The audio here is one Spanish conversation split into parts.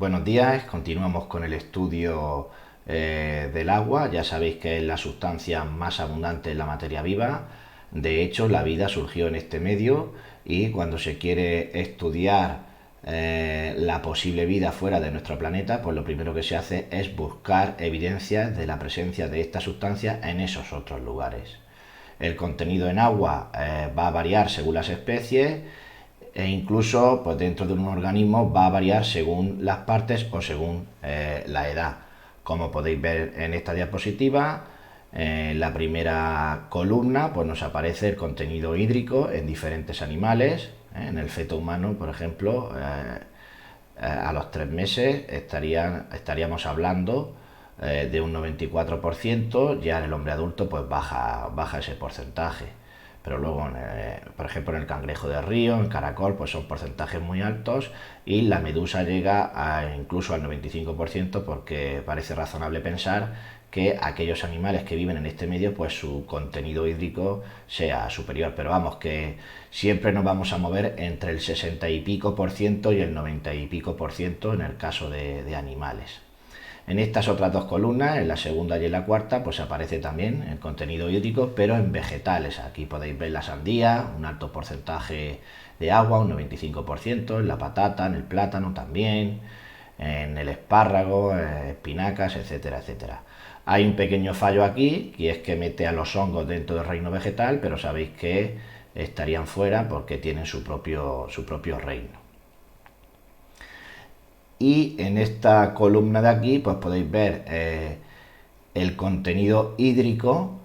Buenos días, continuamos con el estudio del agua. Ya sabéis que es la sustancia más abundante en la materia viva. De hecho, la vida surgió en este medio y cuando se quiere estudiar la posible vida fuera de nuestro planeta, pues lo primero que se hace es buscar evidencias de la presencia de esta sustancia en esos otros lugares. El contenido en agua va a variar según las especies e incluso pues dentro de un organismo va a variar según las partes o según la edad. Como podéis ver en esta diapositiva, en la primera columna pues nos aparece el contenido hídrico en diferentes animales. En el feto humano, por ejemplo, a los 3 meses estaríamos hablando de un 94%, ya en el hombre adulto pues baja ese porcentaje. Pero luego, por ejemplo, en el cangrejo de río, en caracol, pues son porcentajes muy altos y la medusa llega incluso al 95% porque parece razonable pensar que aquellos animales que viven en este medio, pues su contenido hídrico sea superior. Pero vamos, que siempre nos vamos a mover entre el 60 y pico por ciento y el 90 y pico por ciento en el caso de animales. En estas otras dos columnas, en la segunda y en la cuarta, pues aparece también el contenido hídrico, pero en vegetales. Aquí podéis ver la sandía, un alto porcentaje de agua, un 95%, en la patata, en el plátano también, en el espárrago, espinacas, etcétera, etcétera. Hay un pequeño fallo aquí, y es que mete a los hongos dentro del reino vegetal, pero sabéis que estarían fuera porque tienen su propio reino. Y en esta columna de aquí pues podéis ver el contenido hídrico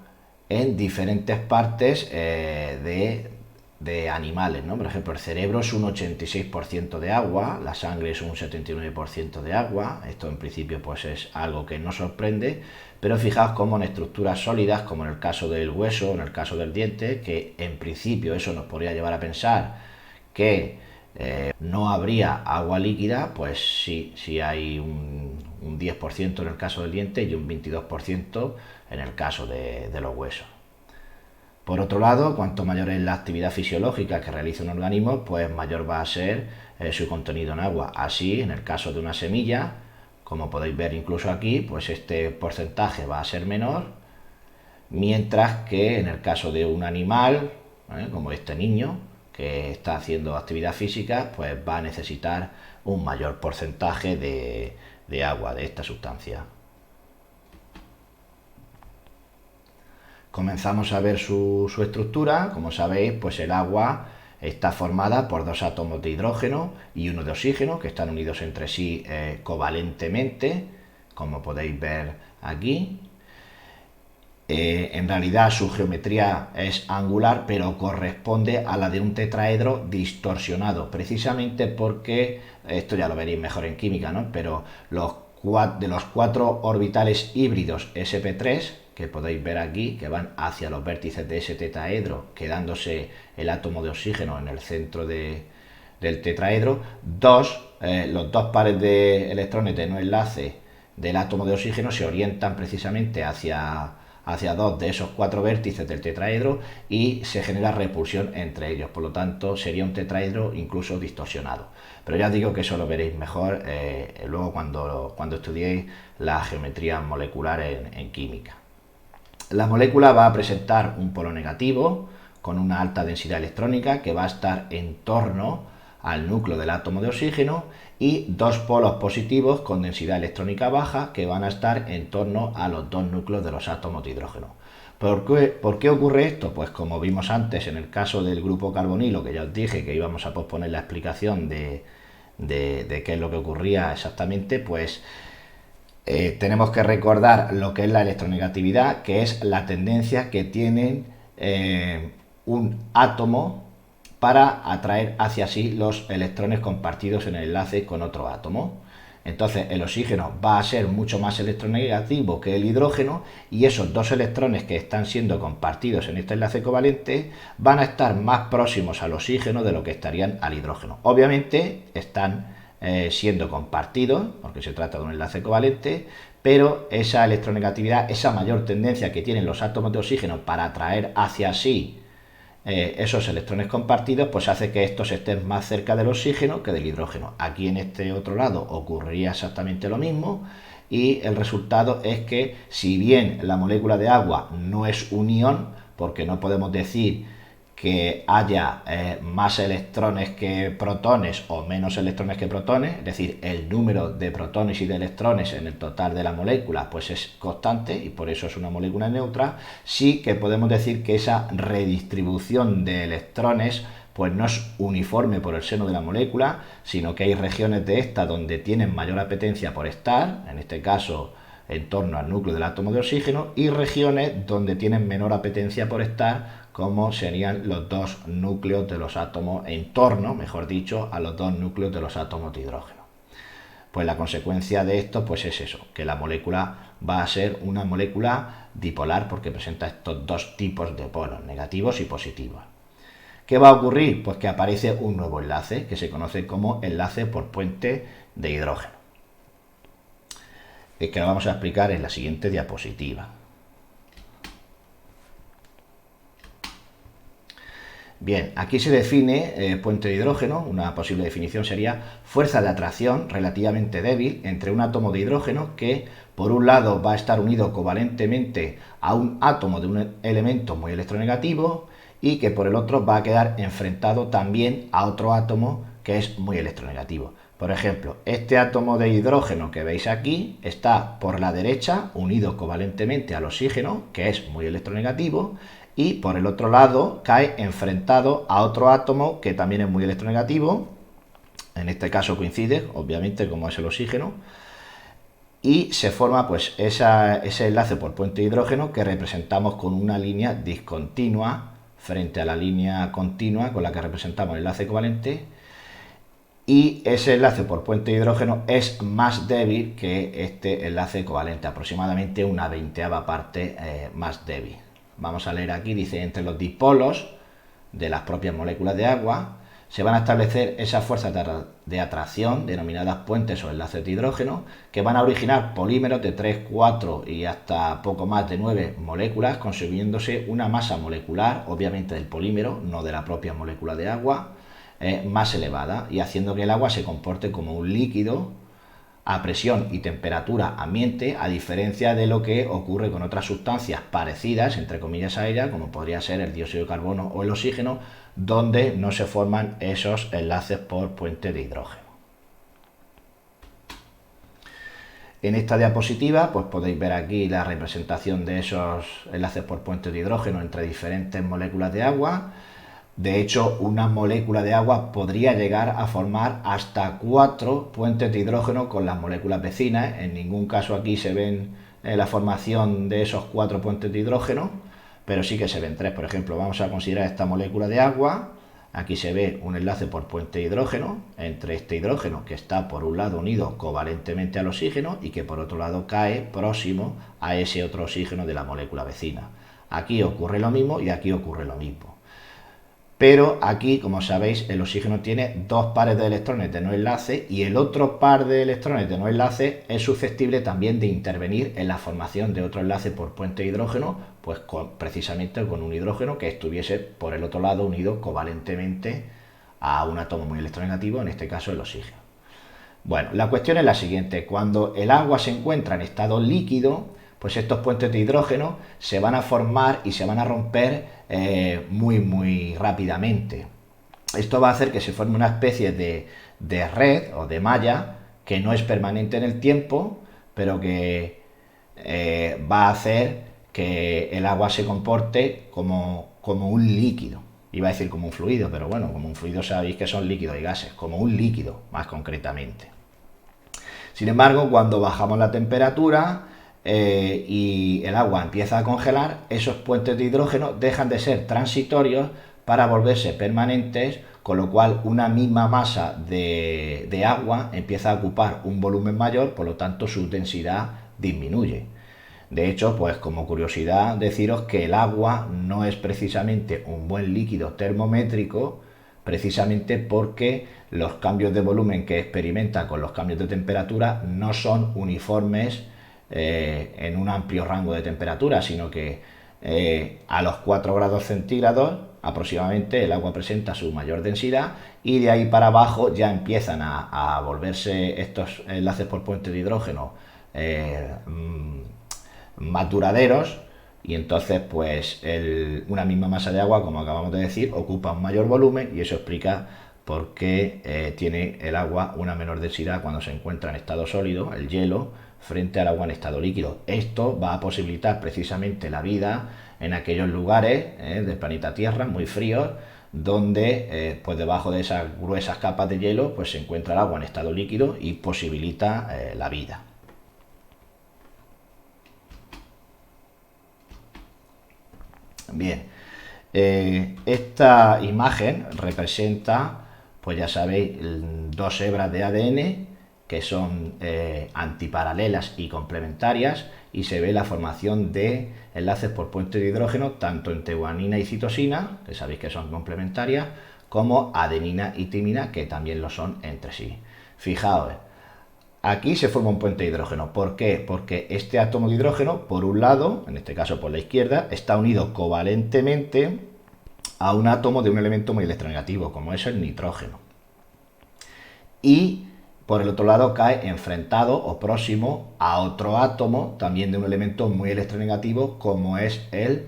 en diferentes partes de animales, ¿no? Por ejemplo, el cerebro es un 86% de agua, la sangre es un 79% de agua. Esto en principio pues es algo que no sorprende, pero fijaos cómo en estructuras sólidas, como en el caso del hueso, en el caso del diente, que en principio eso nos podría llevar a pensar que no habría agua líquida, pues sí hay un 10% en el caso del diente y un 22% en el caso de los huesos. Por otro lado, cuanto mayor es la actividad fisiológica que realiza un organismo, pues mayor va a ser su contenido en agua. Así, en el caso de una semilla, como podéis ver incluso aquí, pues este porcentaje va a ser menor, mientras que en el caso de un animal, como este niño, que está haciendo actividad física, pues va a necesitar un mayor porcentaje de agua, de esta sustancia. Comenzamos a ver su estructura. Como sabéis, pues el agua está formada por dos átomos de hidrógeno y uno de oxígeno que están unidos entre sí covalentemente, como podéis ver aquí. En realidad su geometría es angular, pero corresponde a la de un tetraedro distorsionado, precisamente porque, esto ya lo veréis mejor en química, ¿no? Pero de los 4 orbitales híbridos sp3, que podéis ver aquí, que van hacia los vértices de ese tetraedro, quedándose el átomo de oxígeno en el centro del tetraedro, los dos pares de electrones de no enlace del átomo de oxígeno se orientan precisamente hacia dos de esos 4 vértices del tetraedro y se genera repulsión entre ellos. Por lo tanto, sería un tetraedro incluso distorsionado. Pero ya os digo que eso lo veréis mejor luego cuando estudiéis la geometría molecular en química. La molécula va a presentar un polo negativo con una alta densidad electrónica que va a estar en torno al núcleo del átomo de oxígeno y dos polos positivos con densidad electrónica baja que van a estar en torno a los dos núcleos de los átomos de hidrógeno. ¿Por qué ocurre esto? Pues como vimos antes en el caso del grupo carbonilo, que ya os dije que íbamos a posponer la explicación de qué es lo que ocurría exactamente, pues tenemos que recordar lo que es la electronegatividad, que es la tendencia que tienen un átomo para atraer hacia sí los electrones compartidos en el enlace con otro átomo. Entonces el oxígeno va a ser mucho más electronegativo que el hidrógeno y esos dos electrones que están siendo compartidos en este enlace covalente van a estar más próximos al oxígeno de lo que estarían al hidrógeno. Obviamente están siendo compartidos, porque se trata de un enlace covalente, pero esa electronegatividad, esa mayor tendencia que tienen los átomos de oxígeno para atraer hacia sí esos electrones compartidos, pues hace que estos estén más cerca del oxígeno que del hidrógeno. Aquí en este otro lado ocurriría exactamente lo mismo, y el resultado es que, si bien la molécula de agua no es un ion, porque no podemos decir que haya más electrones que protones o menos electrones que protones, es decir, el número de protones y de electrones en el total de la molécula pues es constante y por eso es una molécula neutra, sí que podemos decir que esa redistribución de electrones pues no es uniforme por el seno de la molécula, sino que hay regiones de esta donde tienen mayor apetencia por estar, en este caso en torno al núcleo del átomo de oxígeno, y regiones donde tienen menor apetencia por estar, como serían los dos núcleos de los átomos, en torno, mejor dicho, a los dos núcleos de los átomos de hidrógeno. Pues la consecuencia de esto pues es eso, que la molécula va a ser una molécula dipolar porque presenta estos dos tipos de polos, negativos y positivos. ¿Qué va a ocurrir? Pues que aparece un nuevo enlace que se conoce como enlace por puente de hidrógeno, que lo vamos a explicar en la siguiente diapositiva. Bien, aquí se define puente de hidrógeno. Una posible definición sería fuerza de atracción relativamente débil entre un átomo de hidrógeno que, por un lado, va a estar unido covalentemente a un átomo de un elemento muy electronegativo y que por el otro va a quedar enfrentado también a otro átomo que es muy electronegativo. Por ejemplo, este átomo de hidrógeno que veis aquí está por la derecha unido covalentemente al oxígeno, que es muy electronegativo, y por el otro lado cae enfrentado a otro átomo que también es muy electronegativo, en este caso coincide, obviamente, como es el oxígeno, y se forma pues ese enlace por puente de hidrógeno que representamos con una línea discontinua frente a la línea continua con la que representamos el enlace covalente, y ese enlace por puente de hidrógeno es más débil que este enlace covalente, aproximadamente una veinteava parte más débil. Vamos a leer aquí, dice, entre los dipolos de las propias moléculas de agua se van a establecer esas fuerzas de atracción denominadas puentes o enlaces de hidrógeno, que van a originar polímeros de 3, 4 y hasta poco más de 9 moléculas, consiguiéndose una masa molecular, obviamente del polímero, no de la propia molécula de agua, más elevada, y haciendo que el agua se comporte como un líquido a presión y temperatura ambiente, a diferencia de lo que ocurre con otras sustancias parecidas, entre comillas, a ella, como podría ser el dióxido de carbono o el oxígeno, donde no se forman esos enlaces por puente de hidrógeno. En esta diapositiva pues podéis ver aquí la representación de esos enlaces por puente de hidrógeno entre diferentes moléculas de agua. De hecho, una molécula de agua podría llegar a formar hasta 4 puentes de hidrógeno con las moléculas vecinas. En ningún caso aquí se ven la formación de esos 4 puentes de hidrógeno, pero sí que se ven 3. Por ejemplo, vamos a considerar esta molécula de agua. Aquí se ve un enlace por puente de hidrógeno entre este hidrógeno que está por un lado unido covalentemente al oxígeno y que por otro lado cae próximo a ese otro oxígeno de la molécula vecina. Aquí ocurre lo mismo y aquí ocurre lo mismo. Pero aquí, como sabéis, el oxígeno tiene 2 pares de electrones de no enlace y el otro par de electrones de no enlace es susceptible también de intervenir en la formación de otro enlace por puente de hidrógeno, pues precisamente con un hidrógeno que estuviese por el otro lado unido covalentemente a un átomo muy electronegativo, en este caso el oxígeno. Bueno, la cuestión es la siguiente: cuando el agua se encuentra en estado líquido, pues estos puentes de hidrógeno se van a formar y se van a romper muy rápidamente. Esto va a hacer que se forme una especie de red o de malla que no es permanente en el tiempo, pero que va a hacer que el agua se comporte como un líquido. Iba a decir como un fluido, pero bueno, como un fluido sabéis que son líquidos y gases, como un líquido más concretamente. Sin embargo, cuando bajamos la temperatura y el agua empieza a congelar, esos puentes de hidrógeno dejan de ser transitorios para volverse permanentes, con lo cual una misma masa de agua empieza a ocupar un volumen mayor, por lo tanto su densidad disminuye. De hecho, pues como curiosidad, deciros que el agua no es precisamente un buen líquido termométrico, precisamente porque los cambios de volumen que experimenta con los cambios de temperatura no son uniformes en un amplio rango de temperatura, sino que a los 4 grados centígrados aproximadamente el agua presenta su mayor densidad y de ahí para abajo ya empiezan a volverse estos enlaces por puente de hidrógeno más duraderos, y entonces pues una misma masa de agua, como acabamos de decir, ocupa un mayor volumen, y eso explica por qué tiene el agua una menor densidad cuando se encuentra en estado sólido, el hielo, frente al agua en estado líquido. Esto va a posibilitar precisamente la vida en aquellos lugares del planeta Tierra muy fríos, donde pues debajo de esas gruesas capas de hielo pues se encuentra el agua en estado líquido y posibilita la vida. Bien, esta imagen representa, pues ya sabéis, 2 hebras de ADN que son antiparalelas y complementarias, y se ve la formación de enlaces por puente de hidrógeno tanto entre guanina y citosina, que sabéis que son complementarias, como adenina y timina, que también lo son entre sí. Fijaos, aquí se forma un puente de hidrógeno. ¿Por qué? Porque este átomo de hidrógeno, por un lado, en este caso por la izquierda, está unido covalentemente a un átomo de un elemento muy electronegativo, como es el nitrógeno. Y por el otro lado cae enfrentado o próximo a otro átomo también de un elemento muy electronegativo, como es el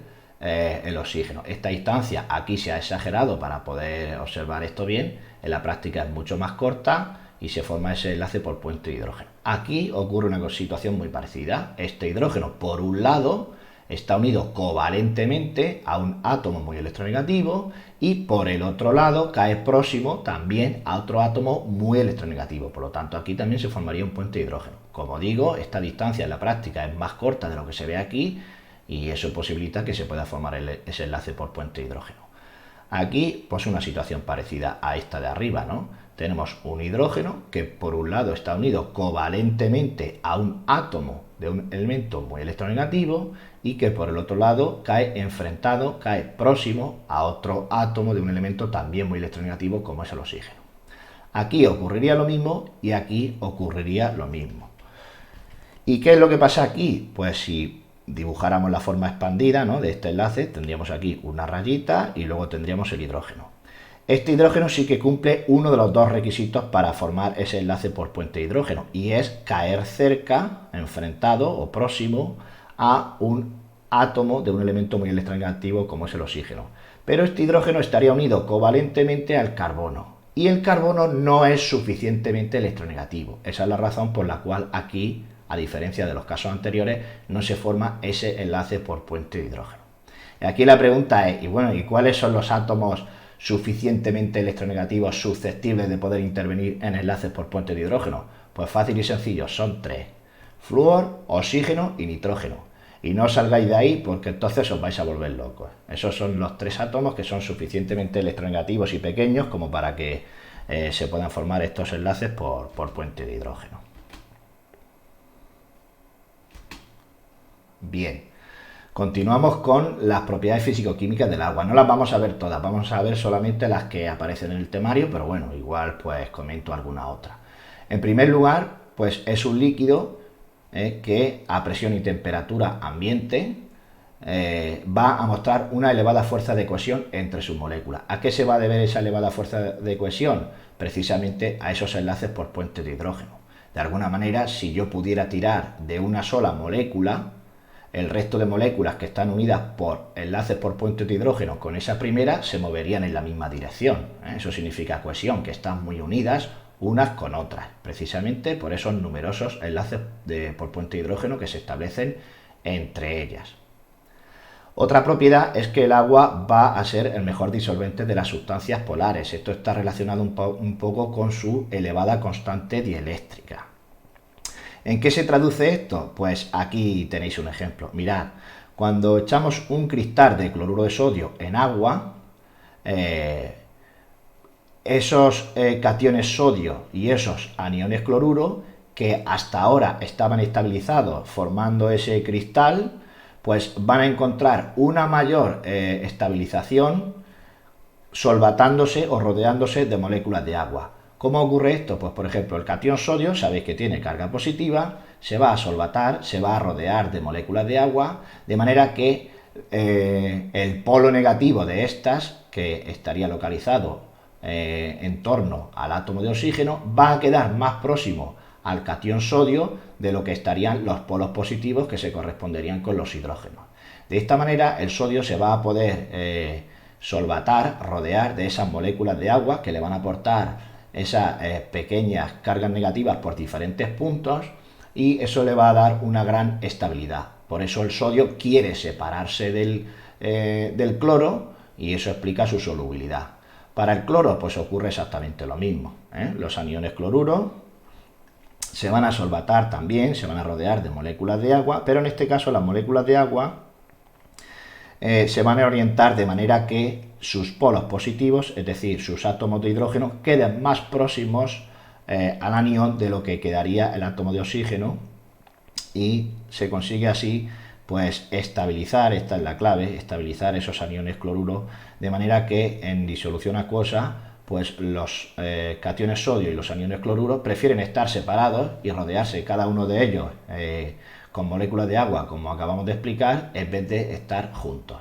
oxígeno. Esta distancia aquí se ha exagerado para poder observar esto bien, en la práctica es mucho más corta y se forma ese enlace por puente de hidrógeno. Aquí ocurre una situación muy parecida. Este hidrógeno, por un lado, está unido covalentemente a un átomo muy electronegativo, y por el otro lado cae próximo también a otro átomo muy electronegativo. Por lo tanto, aquí también se formaría un puente de hidrógeno. Como digo, esta distancia en la práctica es más corta de lo que se ve aquí, y eso posibilita que se pueda formar ese enlace por puente de hidrógeno. Aquí, pues una situación parecida a esta de arriba, ¿no? Tenemos un hidrógeno que por un lado está unido covalentemente a un átomo de un elemento muy electronegativo, y que por el otro lado cae enfrentado, cae próximo a otro átomo de un elemento también muy electronegativo, como es el oxígeno. Aquí ocurriría lo mismo y aquí ocurriría lo mismo. ¿Y qué es lo que pasa aquí? Pues si dibujáramos la forma expandida, ¿no?, de este enlace, tendríamos aquí una rayita y luego tendríamos el hidrógeno. Este hidrógeno sí que cumple uno de los 2 requisitos para formar ese enlace por puente de hidrógeno, y es caer cerca, enfrentado o próximo a un átomo de un elemento muy electronegativo, como es el oxígeno. Pero este hidrógeno estaría unido covalentemente al carbono, y el carbono no es suficientemente electronegativo. Esa es la razón por la cual aquí, a diferencia de los casos anteriores, no se forma ese enlace por puente de hidrógeno. Y aquí la pregunta es, ¿y cuáles son los átomos suficientemente electronegativos susceptibles de poder intervenir en enlaces por puente de hidrógeno? Pues fácil y sencillo, son 3: flúor, oxígeno y nitrógeno. Y no salgáis de ahí, porque entonces os vais a volver locos. Esos son los 3 átomos que son suficientemente electronegativos y pequeños como para que se puedan formar estos enlaces por puente de hidrógeno. Bien, continuamos con las propiedades físico-químicas del agua. No las vamos a ver todas, vamos a ver solamente las que aparecen en el temario, pero bueno, igual pues comento alguna otra. En primer lugar, pues es un líquido que a presión y temperatura ambiente va a mostrar una elevada fuerza de cohesión entre sus moléculas. ¿A qué se va a deber esa elevada fuerza de cohesión? Precisamente a esos enlaces por puente de hidrógeno. De alguna manera, si yo pudiera tirar de una sola molécula, el resto de moléculas que están unidas por enlaces por puente de hidrógeno con esa primera se moverían en la misma dirección. Eso significa cohesión, que están muy unidas unas con otras, precisamente por esos numerosos enlaces por puente de hidrógeno que se establecen entre ellas. Otra propiedad es que el agua va a ser el mejor disolvente de las sustancias polares. Esto está relacionado un poco con su elevada constante dieléctrica. ¿En qué se traduce esto? Pues aquí tenéis un ejemplo. Mirad, cuando echamos un cristal de cloruro de sodio en agua, esos cationes sodio y esos aniones cloruro, que hasta ahora estaban estabilizados formando ese cristal, pues van a encontrar una mayor estabilización solvatándose o rodeándose de moléculas de agua. ¿Cómo ocurre esto? Pues por ejemplo, el catión sodio, sabéis que tiene carga positiva, se va a solvatar, se va a rodear de moléculas de agua, de manera que el polo negativo de estas, que estaría localizado en torno al átomo de oxígeno, va a quedar más próximo al catión sodio de lo que estarían los polos positivos, que se corresponderían con los hidrógenos. De esta manera el sodio se va a poder solvatar, rodear de esas moléculas de agua que le van a aportar esas pequeñas cargas negativas por diferentes puntos, y eso le va a dar una gran estabilidad. Por eso el sodio quiere separarse del cloro, y eso explica su solubilidad. Para el cloro pues ocurre exactamente lo mismo, Los aniones cloruros se van a solvatar también, se van a rodear de moléculas de agua, pero en este caso las moléculas de agua se van a orientar de manera que sus polos positivos, es decir, sus átomos de hidrógeno, queden más próximos al anión de lo que quedaría el átomo de oxígeno, y se consigue así pues estabilizar, esta es la clave, estabilizar esos aniones cloruros, de manera que en disolución acuosa pues los cationes sodio y los aniones cloruros prefieren estar separados y rodearse cada uno de ellos con moléculas de agua, como acabamos de explicar, en vez de estar juntos.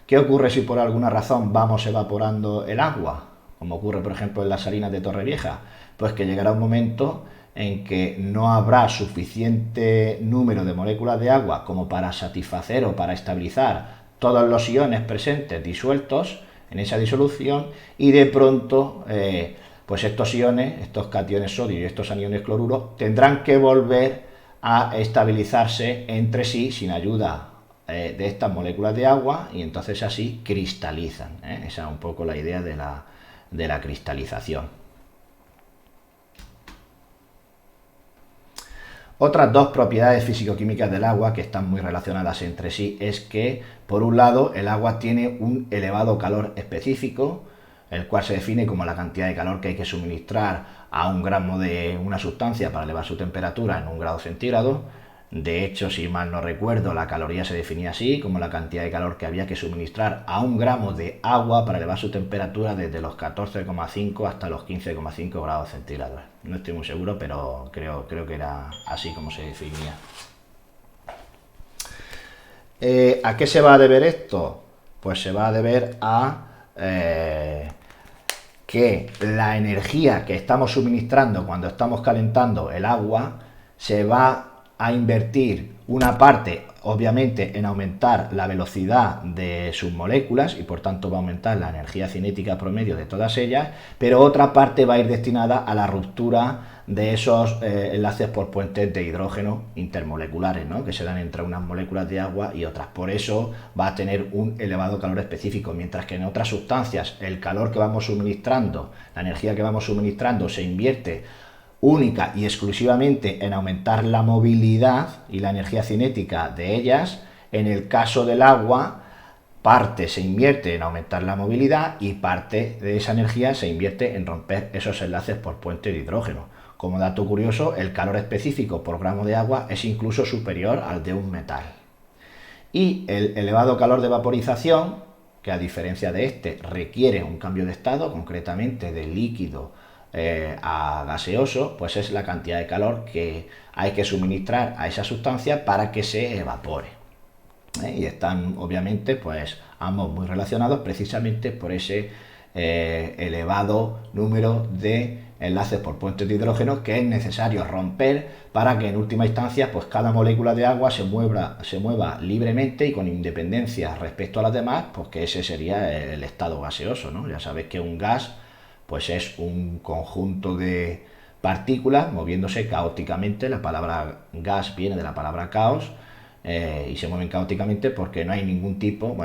¿Qué ocurre si por alguna razón vamos evaporando el agua? Como ocurre, por ejemplo, en las salinas de Torrevieja. Pues que llegará un momento en que no habrá suficiente número de moléculas de agua como para satisfacer o para estabilizar todos los iones presentes disueltos en esa disolución, y de pronto pues estos iones, estos cationes sodio y estos aniones cloruros, tendrán que volver a estabilizarse entre sí sin ayuda de estas moléculas de agua, y entonces así cristalizan. Esa es un poco la idea de la cristalización. Otras dos propiedades físico-químicas del agua que están muy relacionadas entre sí es que, por un lado, el agua tiene un elevado calor específico, el cual se define como la cantidad de calor que hay que suministrar a un gramo de una sustancia para elevar su temperatura en 1 grado centígrado. De hecho, si mal no recuerdo, la caloría se definía así, como la cantidad de calor que había que suministrar a 1 gramo de agua para elevar su temperatura desde los 14,5 hasta los 15,5 grados centígrados. No estoy muy seguro, pero creo que era así como se definía. ¿A qué se va a deber esto? Pues se va a deber a que la energía que estamos suministrando cuando estamos calentando el agua se va a invertir una parte, obviamente, en aumentar la velocidad de sus moléculas, y por tanto va a aumentar la energía cinética promedio de todas ellas, pero otra parte va a ir destinada a la ruptura de esos enlaces por puentes de hidrógeno intermoleculares, ¿no?, que se dan entre unas moléculas de agua y otras. Por eso va a tener un elevado calor específico, mientras que en otras sustancias el calor que vamos suministrando, la energía que vamos suministrando, se invierte única y exclusivamente en aumentar la movilidad y la energía cinética de ellas. En el caso del agua, parte se invierte en aumentar la movilidad y parte de esa energía se invierte en romper esos enlaces por puente de hidrógeno. Como dato curioso, el calor específico por gramo de agua es incluso superior al de un metal. Y el elevado calor de vaporización, que a diferencia de este requiere un cambio de estado, concretamente de líquido a gaseoso, pues es la cantidad de calor que hay que suministrar a esa sustancia para que se evapore. Y están obviamente pues ambos muy relacionados precisamente por ese elevado número de enlaces por puentes de hidrógeno que es necesario romper para que en última instancia pues cada molécula de agua se mueva libremente y con independencia respecto a las demás, pues que ese sería el estado gaseoso, ¿no? Ya sabéis que un gas pues es un conjunto de partículas moviéndose caóticamente. La palabra gas viene de la palabra caos, y se mueven caóticamente porque no hay ningún tipo,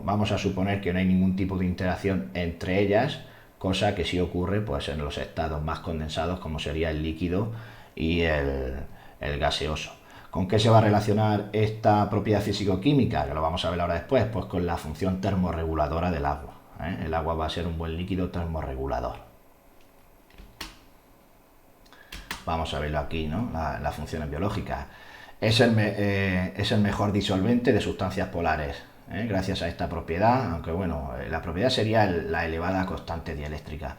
vamos a suponer que no hay ningún tipo de interacción entre ellas, cosa que sí ocurre pues en los estados más condensados, como sería el líquido y el gaseoso. ¿Con qué se va a relacionar esta propiedad físico-química? Que lo vamos a ver ahora después, pues con la función termorreguladora del agua. El agua va a ser un buen líquido termorregulador. Vamos a verlo aquí, ¿no? Las funciones biológicas. Es el mejor disolvente de sustancias polares, gracias a esta propiedad, aunque bueno, la propiedad sería la elevada constante dieléctrica.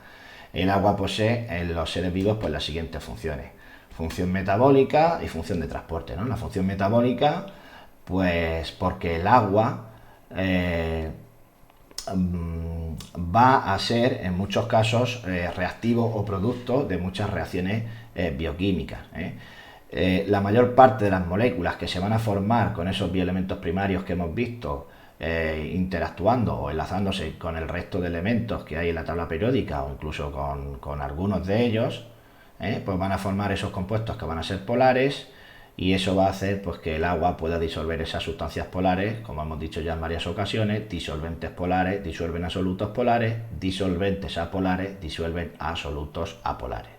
El agua posee en los seres vivos pues las siguientes funciones: función metabólica y función de transporte, ¿no? La función metabólica, pues porque el agua va a ser en muchos casos reactivo o producto de muchas reacciones bioquímicas. La mayor parte de las moléculas que se van a formar con esos bioelementos primarios que hemos visto interactuando o enlazándose con el resto de elementos que hay en la tabla periódica o incluso con algunos de ellos, pues van a formar esos compuestos que van a ser polares, y eso va a hacer pues que el agua pueda disolver esas sustancias polares, como hemos dicho ya en varias ocasiones. Disolventes polares disuelven a solutos polares, disolventes apolares disuelven a solutos apolares.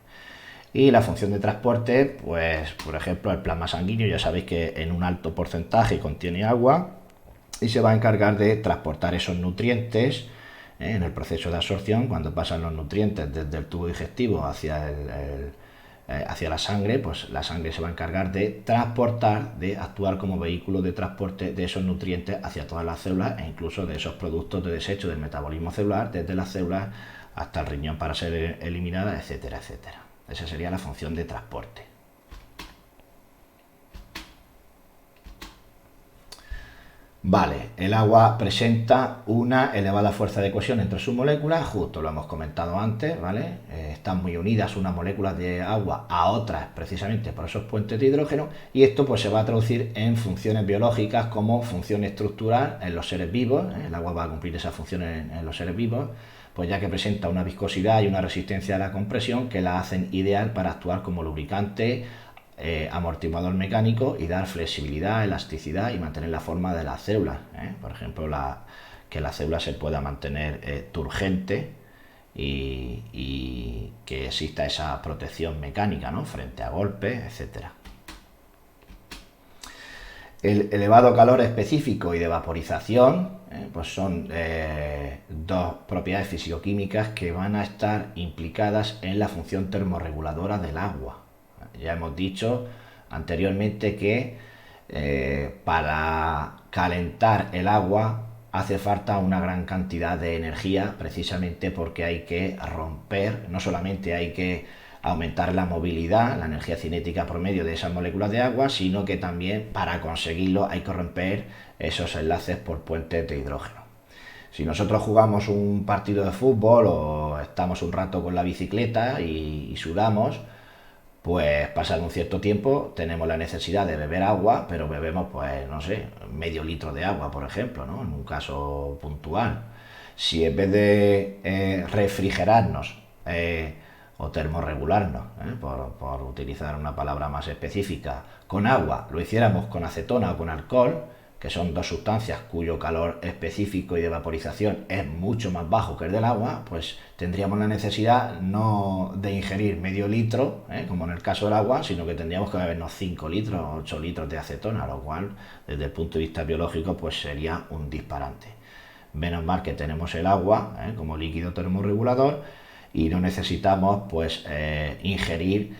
Y la función de transporte, pues por ejemplo el plasma sanguíneo ya sabéis que en un alto porcentaje contiene agua y se va a encargar de transportar esos nutrientes en el proceso de absorción. Cuando pasan los nutrientes desde el tubo digestivo hacia la sangre, pues la sangre se va a encargar de transportar, de actuar como vehículo de transporte de esos nutrientes hacia todas las células e incluso de esos productos de desecho del metabolismo celular, desde las células hasta el riñón para ser eliminadas, etcétera, etcétera. Esa sería la función de transporte. Vale, el agua presenta una elevada fuerza de cohesión entre sus moléculas, justo lo hemos comentado antes, ¿vale? Están muy unidas unas moléculas de agua a otras precisamente por esos puentes de hidrógeno, y esto pues se va a traducir en funciones biológicas como función estructural en los seres vivos. El agua va a cumplir esa función en los seres vivos, pues ya que presenta una viscosidad y una resistencia a la compresión que la hacen ideal para actuar como lubricante, amortiguador mecánico y dar flexibilidad, elasticidad y mantener la forma de las células. Por ejemplo, que la célula se pueda mantener turgente y que exista esa protección mecánica, ¿no?, frente a golpes, etcétera. El elevado calor específico y de vaporización, pues son dos propiedades fisicoquímicas que van a estar implicadas en la función termorreguladora del agua. Ya hemos dicho anteriormente que para calentar el agua hace falta una gran cantidad de energía, precisamente porque hay que romper, no solamente hay que aumentar la movilidad, la energía cinética promedio de esas moléculas de agua, sino que también para conseguirlo hay que romper esos enlaces por puentes de hidrógeno. Si nosotros jugamos un partido de fútbol o estamos un rato con la bicicleta y sudamos, pues pasado un cierto tiempo tenemos la necesidad de beber agua, pero bebemos, pues no sé, medio litro de agua, por ejemplo, ¿no?, en un caso puntual. Si en vez de refrigerarnos o termorregularnos, por utilizar una palabra más específica, con agua, lo hiciéramos con acetona o con alcohol, que son dos sustancias cuyo calor específico y de vaporización es mucho más bajo que el del agua, pues tendríamos la necesidad no de ingerir medio litro, como en el caso del agua, sino que tendríamos que bebernos 5 litros o 8 litros de acetona, lo cual desde el punto de vista biológico pues sería un disparate. Menos mal que tenemos el agua como líquido termorregulador y no necesitamos pues ingerir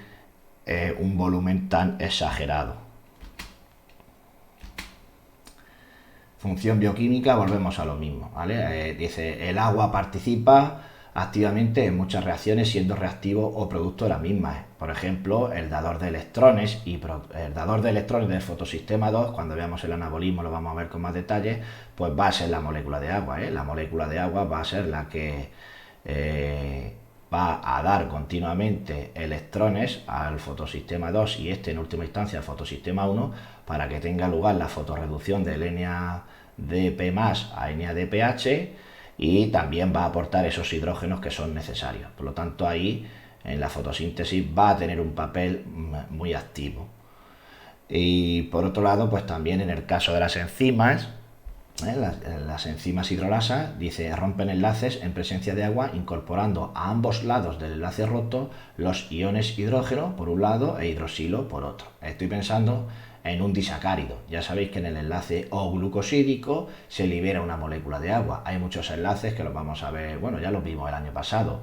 un volumen tan exagerado. Función bioquímica, volvemos a lo mismo, ¿vale? Dice, el agua participa activamente en muchas reacciones siendo reactivo o producto de las mismas. Por ejemplo, el dador de electrones del fotosistema 2, cuando veamos el anabolismo lo vamos a ver con más detalle, pues va a ser la molécula de agua. La molécula de agua va a ser la que va a dar continuamente electrones al fotosistema 2 y en última instancia al fotosistema 1 para que tenga lugar la fotorreducción del NADP+ a NADPH, y también va a aportar esos hidrógenos que son necesarios. Por lo tanto, ahí en la fotosíntesis va a tener un papel muy activo. Y por otro lado, pues también en el caso de las enzimas, las enzimas hidrolasas, dice, rompen enlaces en presencia de agua incorporando a ambos lados del enlace roto los iones hidrógeno por un lado e hidroxilo por otro. Estoy pensando en un disacárido. Ya sabéis que en el enlace O-glucosídico se libera una molécula de agua. Hay muchos enlaces que los vamos a ver, bueno, ya los vimos el año pasado,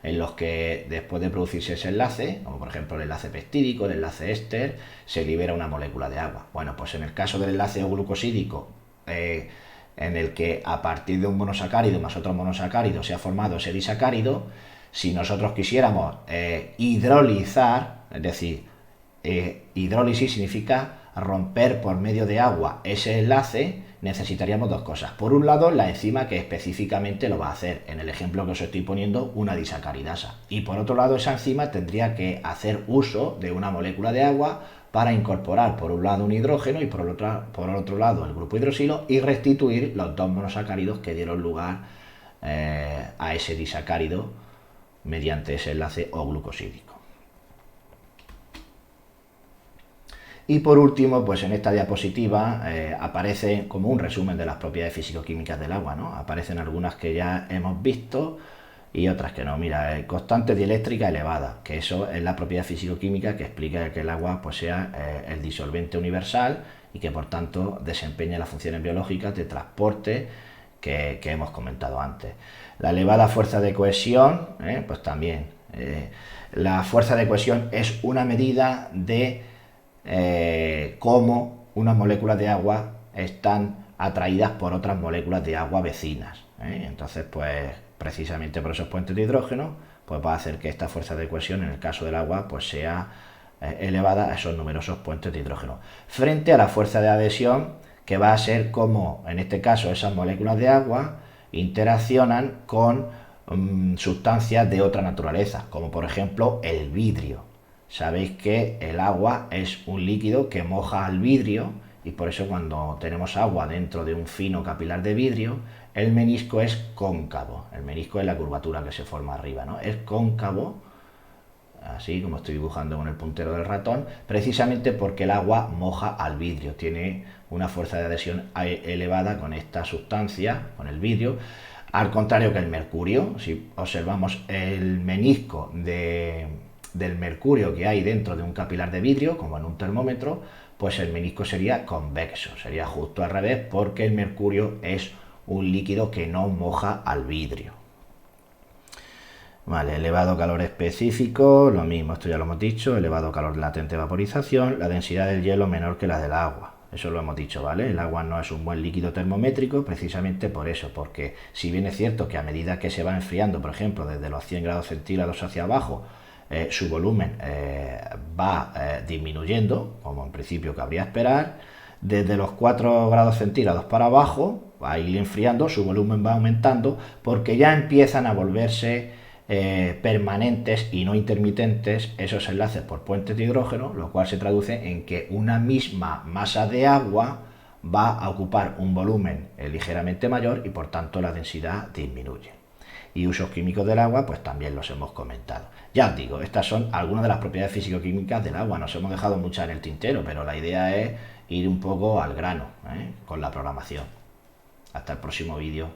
en los que después de producirse ese enlace, como por ejemplo el enlace peptídico, el enlace éster, se libera una molécula de agua. Bueno, pues en el caso del enlace O-glucosídico, en el que a partir de un monosacárido más otro monosacárido se ha formado ese disacárido, si nosotros quisiéramos hidrolizar, es decir, hidrólisis significa romper por medio de agua ese enlace, necesitaríamos dos cosas. Por un lado, la enzima que específicamente lo va a hacer, en el ejemplo que os estoy poniendo, una disacaridasa. Y por otro lado, esa enzima tendría que hacer uso de una molécula de agua para incorporar por un lado un hidrógeno y por otro lado el grupo hidroxilo y restituir los dos monosacáridos que dieron lugar a ese disacárido mediante ese enlace O-glucosídico. Y por último, pues en esta diapositiva aparece como un resumen de las propiedades físico-químicas del agua, ¿no? Aparecen algunas que ya hemos visto y otras que no. Mira, constante dieléctrica elevada, que eso es la propiedad físico-química que explica que el agua pues sea el disolvente universal y que por tanto desempeña las funciones biológicas de transporte que hemos comentado antes. La elevada fuerza de cohesión, pues también. La fuerza de cohesión es una medida de cómo unas moléculas de agua están atraídas por otras moléculas de agua vecinas. Entonces, pues precisamente por esos puentes de hidrógeno, pues va a hacer que esta fuerza de cohesión, en el caso del agua, pues sea elevada a esos numerosos puentes de hidrógeno. Frente a la fuerza de adhesión, que va a ser como, en este caso, esas moléculas de agua interaccionan con sustancias de otra naturaleza, como por ejemplo el vidrio. Sabéis que el agua es un líquido que moja al vidrio y por eso cuando tenemos agua dentro de un fino capilar de vidrio, el menisco es cóncavo. El menisco es la curvatura que se forma arriba, ¿no? Es cóncavo, así como estoy dibujando con el puntero del ratón, precisamente porque el agua moja al vidrio, tiene una fuerza de adhesión elevada con esta sustancia, con el vidrio, al contrario que el mercurio. Si observamos el menisco del mercurio que hay dentro de un capilar de vidrio, como en un termómetro, pues el menisco sería convexo, sería justo al revés, porque el mercurio es un líquido que no moja al vidrio. Vale, elevado calor específico, lo mismo, esto ya lo hemos dicho, elevado calor latente de vaporización, la densidad del hielo menor que la del agua. Eso lo hemos dicho, ¿vale? El agua no es un buen líquido termométrico precisamente por eso, porque si bien es cierto que a medida que se va enfriando, por ejemplo, desde los 100 grados centígrados hacia abajo, su volumen va disminuyendo, como en principio cabría esperar, desde los 4 grados centígrados para abajo va a ir enfriando, su volumen va aumentando, porque ya empiezan a volverse permanentes y no intermitentes esos enlaces por puentes de hidrógeno, lo cual se traduce en que una misma masa de agua va a ocupar un volumen ligeramente mayor y por tanto la densidad disminuye. Y usos químicos del agua, pues también los hemos comentado. Ya os digo, estas son algunas de las propiedades físico-químicas del agua. Nos hemos dejado muchas en el tintero, pero la idea es ir un poco al grano con la programación. Hasta el próximo vídeo.